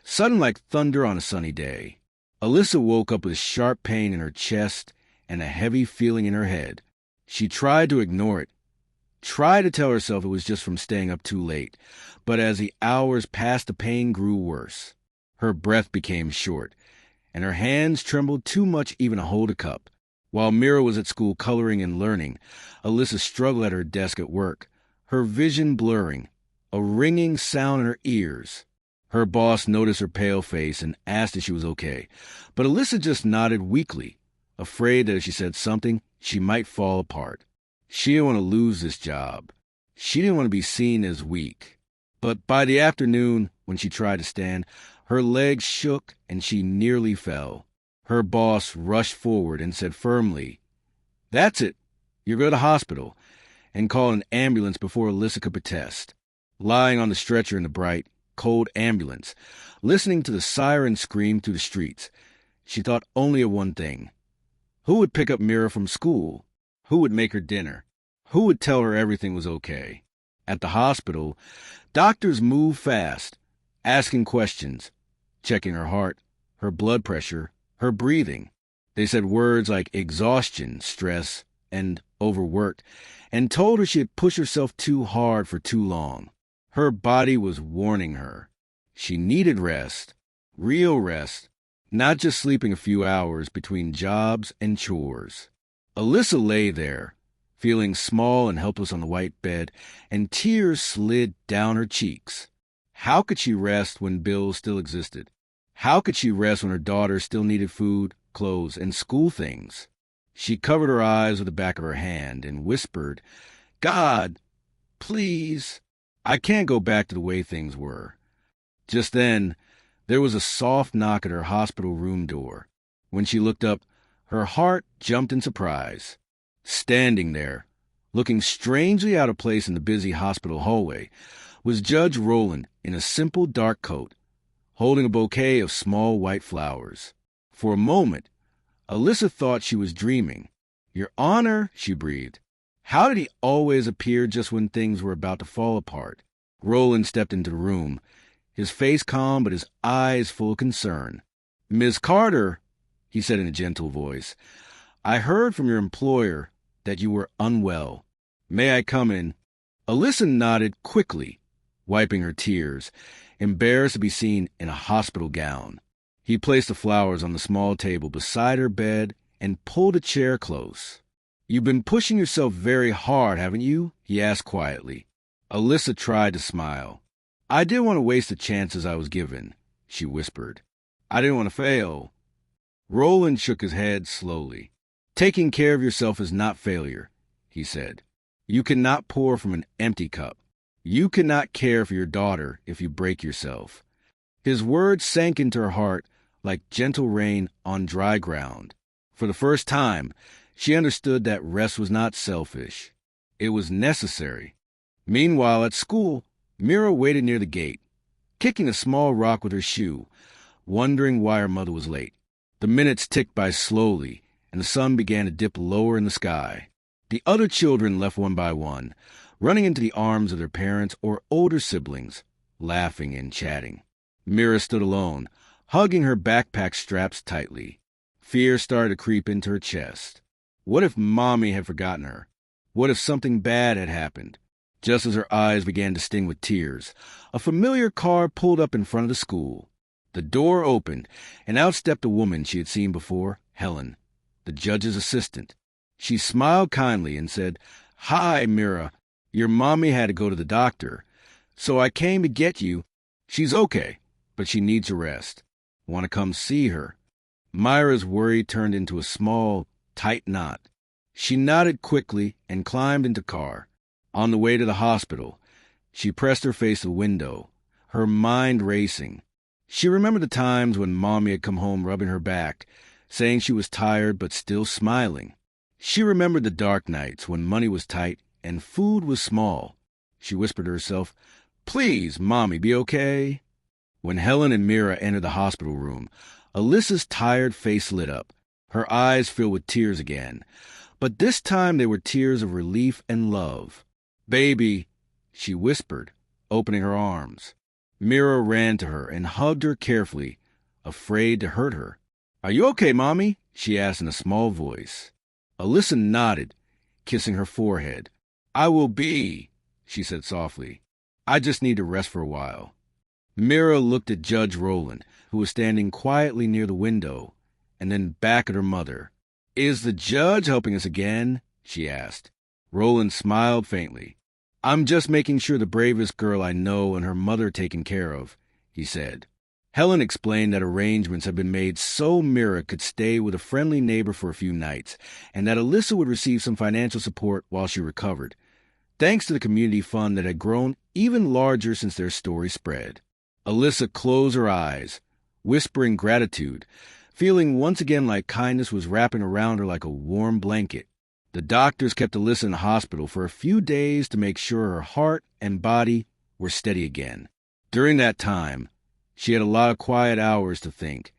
A: sudden like thunder on a sunny day. Alyssa woke up with sharp pain in her chest and a heavy feeling in her head. She tried to ignore it, tried to tell herself it was just from staying up too late, but as the hours passed, the pain grew worse. Her breath became short, and her hands trembled too much even to hold a cup. While Mira was at school coloring and learning, Alyssa struggled at her desk at work, her vision blurring. a ringing sound in her ears. Her boss noticed her pale face and asked if she was okay, but Alyssa just nodded weakly, afraid that if she said something, she might fall apart. She didn't want to lose this job. She didn't want to be seen as weak. But by the afternoon, when she tried to stand, her legs shook and she nearly fell. Her boss rushed forward and said firmly, "That's it. You're going to the hospital," and called an ambulance before Alyssa could protest. Lying on the stretcher in the bright, cold ambulance, listening to the siren scream through the streets, she thought only of one thing. Who would pick up Mira from school? Who would make her dinner? Who would tell her everything was okay? At the hospital, doctors moved fast, asking questions, checking her heart, her blood pressure, her breathing. They said words like exhaustion, stress, and overworked, and told her she had pushed herself too hard for too long. Her body was warning her. She needed rest, real rest, not just sleeping a few hours between jobs and chores. Alyssa lay there, feeling small and helpless on the white bed, and tears slid down her cheeks. How could she rest when bills still existed? How could she rest when her daughter still needed food, clothes, and school things? She covered her eyes with the back of her hand and whispered, "God, please, I can't go back to the way things were." Just then, there was a soft knock at her hospital room door. When she looked up, her heart jumped in surprise. Standing there, looking strangely out of place in the busy hospital hallway, was Judge Rowland in a simple dark coat, holding a bouquet of small white flowers. For a moment, Alyssa thought she was dreaming. "Your Honor," she breathed. How did he always appear just when things were about to fall apart? Rowland stepped into the room, his face calm but his eyes full of concern. "Ms. Carter," he said in a gentle voice, "I heard from your employer that you were unwell. May I come in?" Alyssa nodded quickly, wiping her tears, embarrassed to be seen in a hospital gown. He placed the flowers on the small table beside her bed and pulled a chair close. "You've been pushing yourself very hard, haven't you?" he asked quietly. Alyssa tried to smile. "I didn't want to waste the chances I was given," she whispered. "I didn't want to fail." Rowland shook his head slowly. "Taking care of yourself is not failure," he said. "You cannot pour from an empty cup. You cannot care for your daughter if you break yourself." His words sank into her heart like gentle rain on dry ground. For the first time, she understood that rest was not selfish. It was necessary. Meanwhile, at school, Mira waited near the gate, kicking a small rock with her shoe, wondering why her mother was late. The minutes ticked by slowly, and the sun began to dip lower in the sky. The other children left one by one, running into the arms of their parents or older siblings, laughing and chatting. Mira stood alone, hugging her backpack straps tightly. Fear started to creep into her chest. What if Mommy had forgotten her? What if something bad had happened? Just as her eyes began to sting with tears, a familiar car pulled up in front of the school. The door opened, and out stepped a woman she had seen before, Helen, the judge's assistant. She smiled kindly and said, "Hi, Mira. Your mommy had to go to the doctor, so I came to get you. She's okay, but she needs a rest. Want to come see her?" Myra's worry turned into a small, tight knot. She nodded quickly and climbed into the car. On the way to the hospital, she pressed her face to the window, her mind racing. She remembered the times when Mommy had come home rubbing her back, saying she was tired but still smiling. She remembered the dark nights when money was tight and food was small. She whispered to herself, "Please, Mommy, be okay." When Helen and Mira entered the hospital room, Alyssa's tired face lit up. Her eyes filled with tears again, but this time they were tears of relief and love. "Baby," she whispered, opening her arms. Mira ran to her and hugged her carefully, afraid to hurt her. "Are you okay, Mommy?" she asked in a small voice. Alyssa nodded, kissing her forehead. "I will be," she said softly. "I just need to rest for a while." Mira looked at Judge Rowland, who was standing quietly near the window, and then back at her mother. "Is the judge helping us again?" she asked. Rowland smiled faintly. I'm just making sure the bravest girl I know and her mother taken care of, he said. Helen explained that arrangements had been made so Mira could stay with a friendly neighbor for a few nights, and that Alyssa would receive some financial support while she recovered, thanks to the community fund that had grown even larger since their story spread. Alyssa closed her eyes, whispering gratitude, feeling once again like kindness was wrapping around her like a warm blanket. The doctors kept Alyssa in the hospital for a few days to make sure her heart and body were steady again. During that time, she had a lot of quiet hours to think,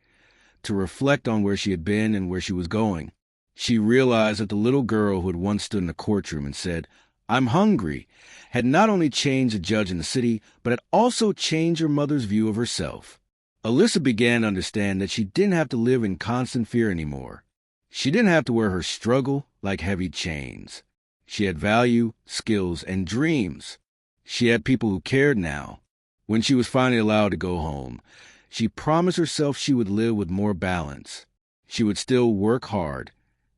A: to reflect on where she had been and where she was going. She realized that the little girl who had once stood in the courtroom and said, "I'm hungry," had not only changed the judge in the city, but had also changed her mother's view of herself. Alyssa began to understand that she didn't have to live in constant fear anymore. She didn't have to wear her struggle like heavy chains. She had value, skills, and dreams. She had people who cared now. When she was finally allowed to go home, she promised herself she would live with more balance. She would still work hard,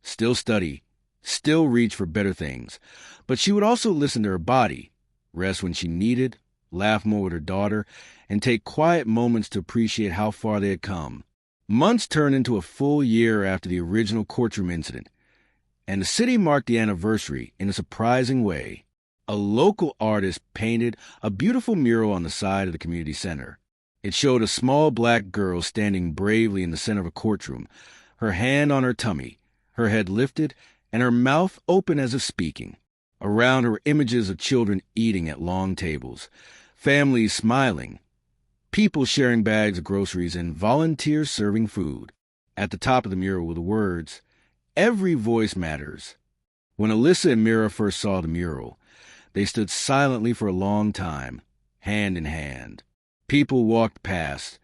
A: still study, still reach for better things, but she would also listen to her body, rest when she needed, laugh more with her daughter, and take quiet moments to appreciate how far they had come. Months turned into a full year after the original courtroom incident, and the city marked the anniversary in a surprising way. A local artist painted a beautiful mural on the side of the community center. It showed a small black girl standing bravely in the center of a courtroom, her hand on her tummy, her head lifted, and her mouth open as if speaking. Around her were images of children eating at long tables, families smiling, people sharing bags of groceries, and volunteers serving food. At the top of the mural were the words, "Every voice matters." When Alyssa and Mira first saw the mural, they stood silently for a long time, hand in hand. People walked past,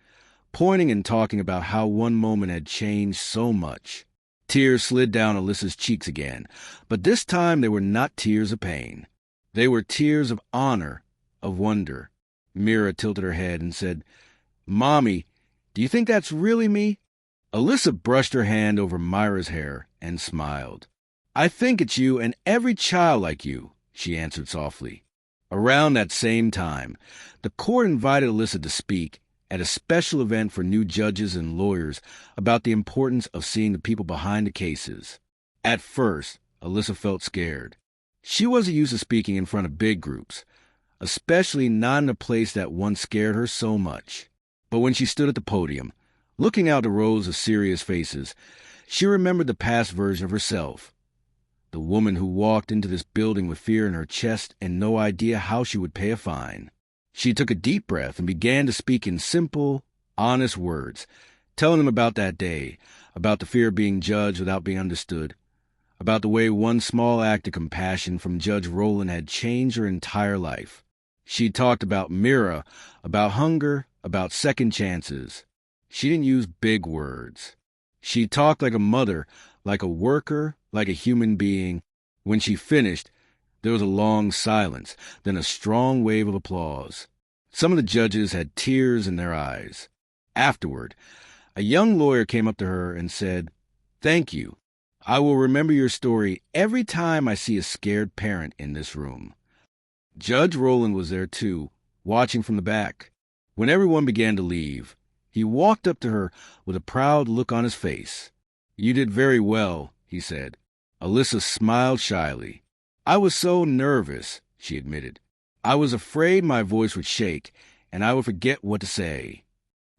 A: pointing and talking about how one moment had changed so much. Tears slid down Alyssa's cheeks again, but this time they were not tears of pain. They were tears of honor, of wonder. Mira tilted her head and said, "Mommy, do you think that's really me?" Alyssa brushed her hand over Myra's hair and smiled. "I think it's you and every child like you," she answered softly. Around that same time, the court invited Alyssa to speak at a special event for new judges and lawyers about the importance of seeing the people behind the cases. At first, Alyssa felt scared. She wasn't used to speaking in front of big groups, especially not in a place that once scared her so much. But when she stood at the podium, looking out the rows of serious faces, she remembered the past version of herself. The woman who walked into this building with fear in her chest and no idea how she would pay a fine. She took a deep breath and began to speak in simple, honest words, telling them about that day, about the fear of being judged without being understood, about the way one small act of compassion from Judge Rowland had changed her entire life. She talked about Mira, about hunger, about second chances. She didn't use big words. She talked like a mother, like a worker, like a human being. When she finished, there was a long silence, then a strong wave of applause. Some of the judges had tears in their eyes. Afterward, a young lawyer came up to her and said, "Thank you. I will remember your story every time I see a scared parent in this room." Judge Rowland was there too, watching from the back. When everyone began to leave, he walked up to her with a proud look on his face. "You did very well," he said. Alyssa smiled shyly. "I was so nervous," she admitted. "I was afraid my voice would shake, and I would forget what to say."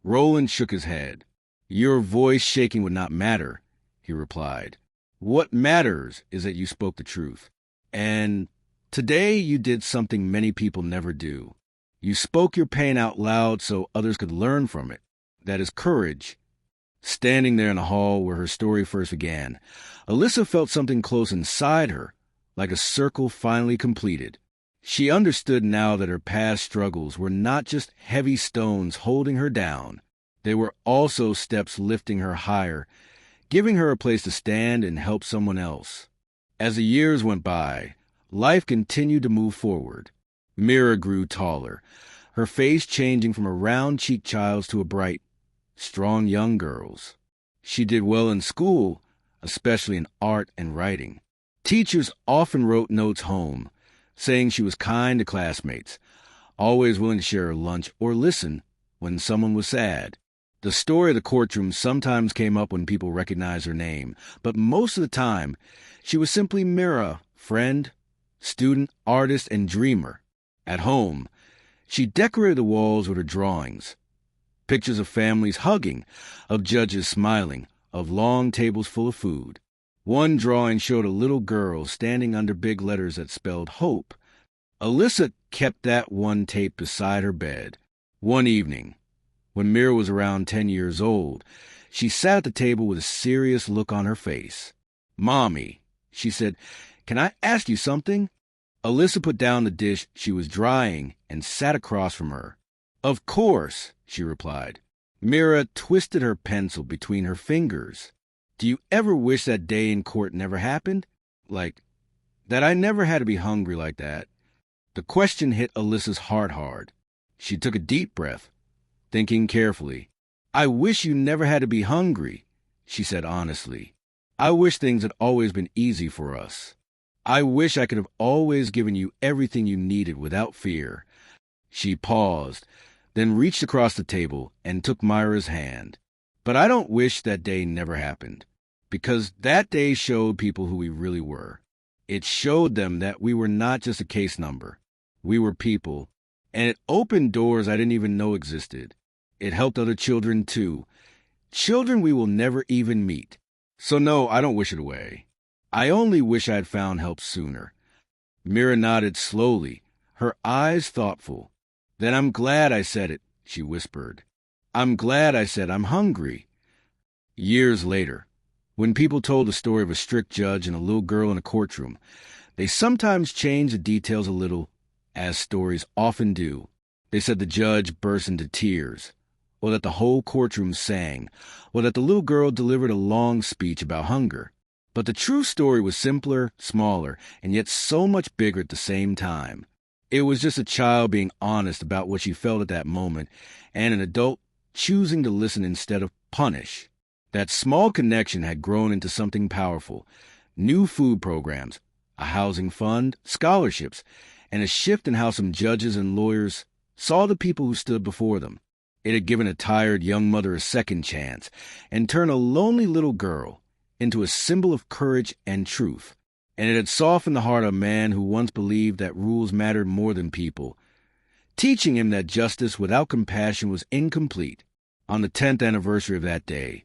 A: Rowland shook his head. "Your voice shaking would not matter," he replied. "What matters is that you spoke the truth. And today you did something many people never do. You spoke your pain out loud so others could learn from it. That is courage." Standing there in the hall where her story first began, Alyssa felt something close inside her, like a circle finally completed. She understood now that her past struggles were not just heavy stones holding her down. They were also steps lifting her higher, giving her a place to stand and help someone else. As the years went by, life continued to move forward. Mira grew taller, her face changing from a round-cheeked child's to a bright, strong young girl's. She did well in school, especially in art and writing. Teachers often wrote notes home, saying she was kind to classmates, always willing to share her lunch or listen when someone was sad. The story of the courtroom sometimes came up when people recognized her name, but most of the time, she was simply Mira, friend, student, artist, and dreamer. At home, she decorated the walls with her drawings. Pictures of families hugging, of judges smiling, of long tables full of food. One drawing showed a little girl standing under big letters that spelled hope. Alyssa kept that one tape beside her bed. One evening, when Mira was around 10 years old, she sat at the table with a serious look on her face. "Mommy," she said, "can I ask you something?" Alyssa put down the dish she was drying and sat across from her. "Of course," she replied. Mira twisted her pencil between her fingers. "Do you ever wish that day in court never happened? Like, that I never had to be hungry like that?" The question hit Alyssa's heart hard. She took a deep breath, thinking carefully. "I wish you never had to be hungry," she said honestly. "I wish things had always been easy for us. I wish I could have always given you everything you needed without fear." She paused, then reached across the table and took Myra's hand. "But I don't wish that day never happened, because that day showed people who we really were. It showed them that we were not just a case number. We were people, and it opened doors I didn't even know existed. It helped other children, too. Children we will never even meet. So no, I don't wish it away. I only wish I had found help sooner." Mira nodded slowly, her eyes thoughtful. "Then I'm glad I said it," she whispered. "I'm glad I said I'm hungry." Years later, when people told the story of a strict judge and a little girl in a courtroom, they sometimes changed the details a little, as stories often do. They said the judge burst into tears, or that the whole courtroom sang, or that the little girl delivered a long speech about hunger. But the true story was simpler, smaller, and yet so much bigger at the same time. It was just a child being honest about what she felt at that moment, and an adult choosing to listen instead of punish. That small connection had grown into something powerful. New food programs, a housing fund, scholarships, and a shift in how some judges and lawyers saw the people who stood before them. It had given a tired young mother a second chance and turned a lonely little girl into a symbol of courage and truth. And it had softened the heart of a man who once believed that rules mattered more than people, teaching him that justice without compassion was incomplete. On the 10th anniversary of that day,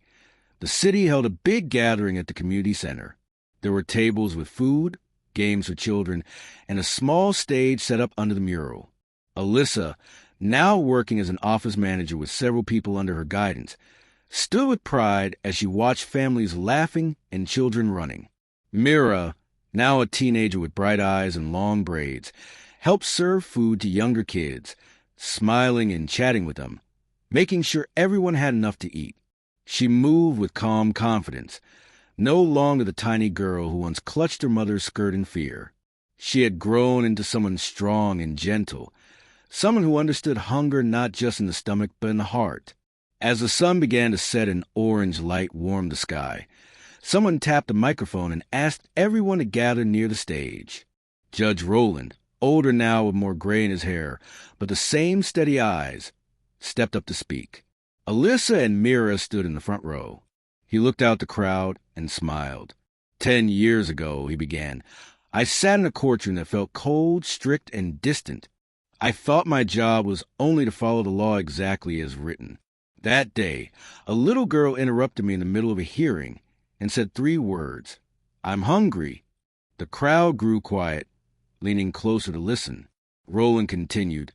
A: the city held a big gathering at the community center. There were tables with food, games for children, and a small stage set up under the mural. Alyssa, now working as an office manager with several people under her guidance, stood with pride as she watched families laughing and children running. Mira, now a teenager with bright eyes and long braids, helped serve food to younger kids, smiling and chatting with them, making sure everyone had enough to eat. She moved with calm confidence, no longer the tiny girl who once clutched her mother's skirt in fear. She had grown into someone strong and gentle, someone who understood hunger not just in the stomach but in the heart. As the sun began to set and orange light warmed the sky, someone tapped a microphone and asked everyone to gather near the stage. Judge Rowland, older now with more gray in his hair, but the same steady eyes, stepped up to speak. Alyssa and Mira stood in the front row. He looked out the crowd and smiled. 10 years ago, he began, I sat in a courtroom that felt cold, strict, and distant. I thought my job was only to follow the law exactly as written. That day, a little girl interrupted me in the middle of a hearing and said 3 words, "I'm hungry." The crowd grew quiet, leaning closer to listen. Roland continued,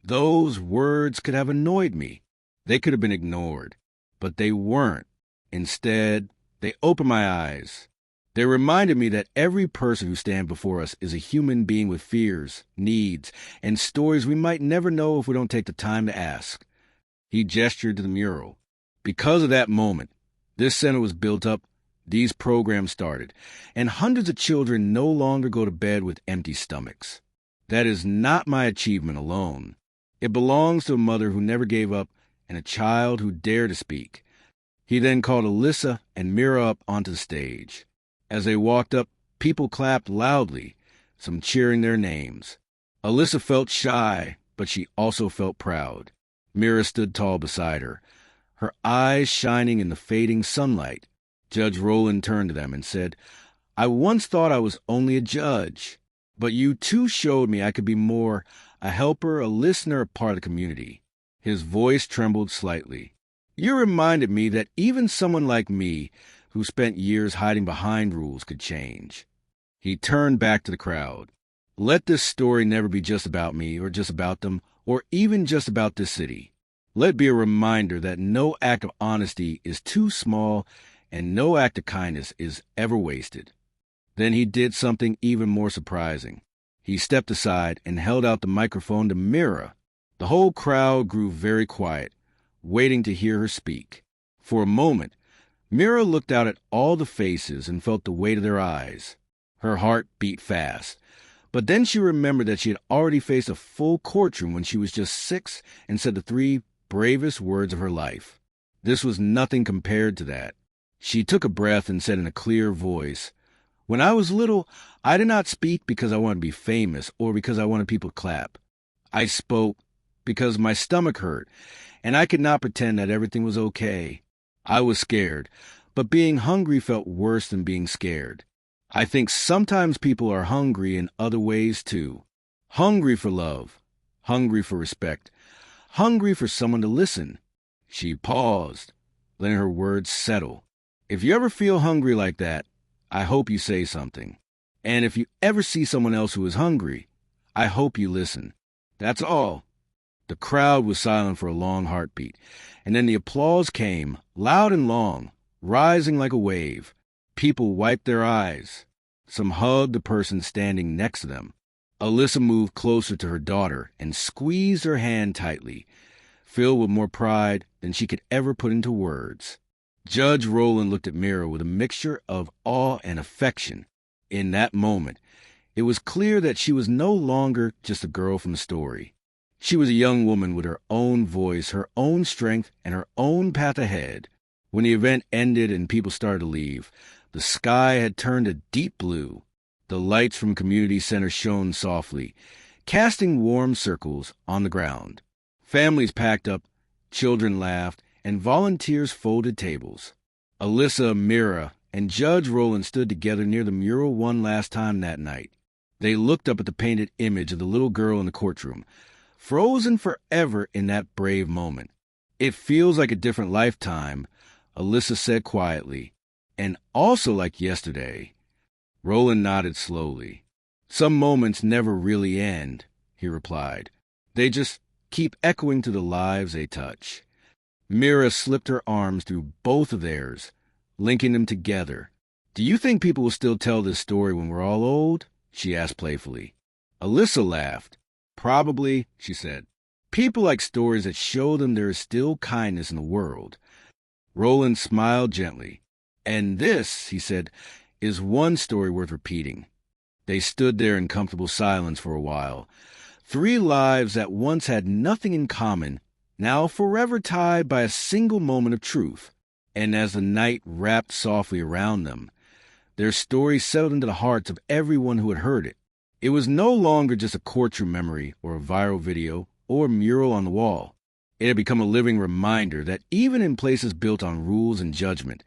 A: "Those words could have annoyed me. They could have been ignored, but they weren't. Instead, they opened my eyes. They reminded me that every person who stands before us is a human being with fears, needs, and stories we might never know if we don't take the time to ask." He gestured to the mural. Because of that moment, this center was built up, these programs started, and hundreds of children no longer go to bed with empty stomachs. That is not my achievement alone. It belongs to a mother who never gave up and a child who dared to speak. He then called Alyssa and Mira up onto the stage. As they walked up, people clapped loudly. some cheering their names. Alyssa felt shy, but she also felt proud. Mira stood tall beside her, her eyes shining in the fading sunlight. Judge Rowland turned to them and said, "I once thought I was only a judge, but you too showed me I could be more, a helper, a listener, a part of the community." His voice trembled slightly. "You reminded me that even someone like me, who spent years hiding behind rules, could change." He turned back to the crowd. "Let this story never be just about me, or just about them, or even just about this city. Let it be a reminder that no act of honesty is too small and no act of kindness is ever wasted." Then he did something even more surprising. He stepped aside and held out the microphone to Mira. The whole crowd grew very quiet, waiting to hear her speak. For a moment, Mira looked out at all the faces and felt the weight of their eyes. Her heart beat fast. But then she remembered that she had already faced a full courtroom when she was just 6 and said the 3 bravest words of her life. This was nothing compared to that. She took a breath and said in a clear voice, "When I was little, I did not speak because I wanted to be famous or because I wanted people to clap. I spoke because my stomach hurt, and I could not pretend that everything was okay. I was scared, but being hungry felt worse than being scared. I think sometimes people are hungry in other ways too. Hungry for love, hungry for respect, hungry for someone to listen." She paused, letting her words settle. "If you ever feel hungry like that, I hope you say something. And if you ever see someone else who is hungry, I hope you listen. That's all." The crowd was silent for a long heartbeat, and then the applause came, loud and long, rising like a wave. People wiped their eyes. Some hugged the person standing next to them. Alyssa moved closer to her daughter and squeezed her hand tightly, filled with more pride than she could ever put into words. Judge Rowland looked at Mira with a mixture of awe and affection. In that moment, it was clear that she was no longer just a girl from the story. She was a young woman with her own voice, her own strength, and her own path ahead. When the event ended and people started to leave, the sky had turned a deep blue. The lights from Community Center shone softly, casting warm circles on the ground. Families packed up, children laughed, and volunteers folded tables. Alyssa, Mira, and Judge Rowland stood together near the mural one last time that night. They looked up at the painted image of the little girl in the courtroom, frozen forever in that brave moment. "It feels like a different lifetime," Alyssa said quietly. "And also like yesterday." Rowland nodded slowly. "Some moments never really end," he replied. "They just keep echoing through the lives they touch." Mira slipped her arms through both of theirs, linking them together. "Do you think people will still tell this story when we're all old?" she asked playfully. Alyssa laughed. "Probably," she said. "People like stories that show them there is still kindness in the world." Rowland smiled gently. "And this," he said, "is one story worth repeating." They stood there in comfortable silence for a while. 3 lives that once had nothing in common, now forever tied by a single moment of truth. And as the night wrapped softly around them, their story settled into the hearts of everyone who had heard it. It was no longer just a courtroom memory or a viral video or a mural on the wall. It had become a living reminder that even in places built on rules and judgment,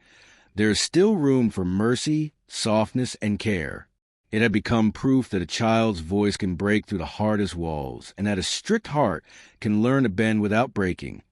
A: there is still room for mercy, softness, and care. It had become proof that a child's voice can break through the hardest walls, and that a strict heart can learn to bend without breaking.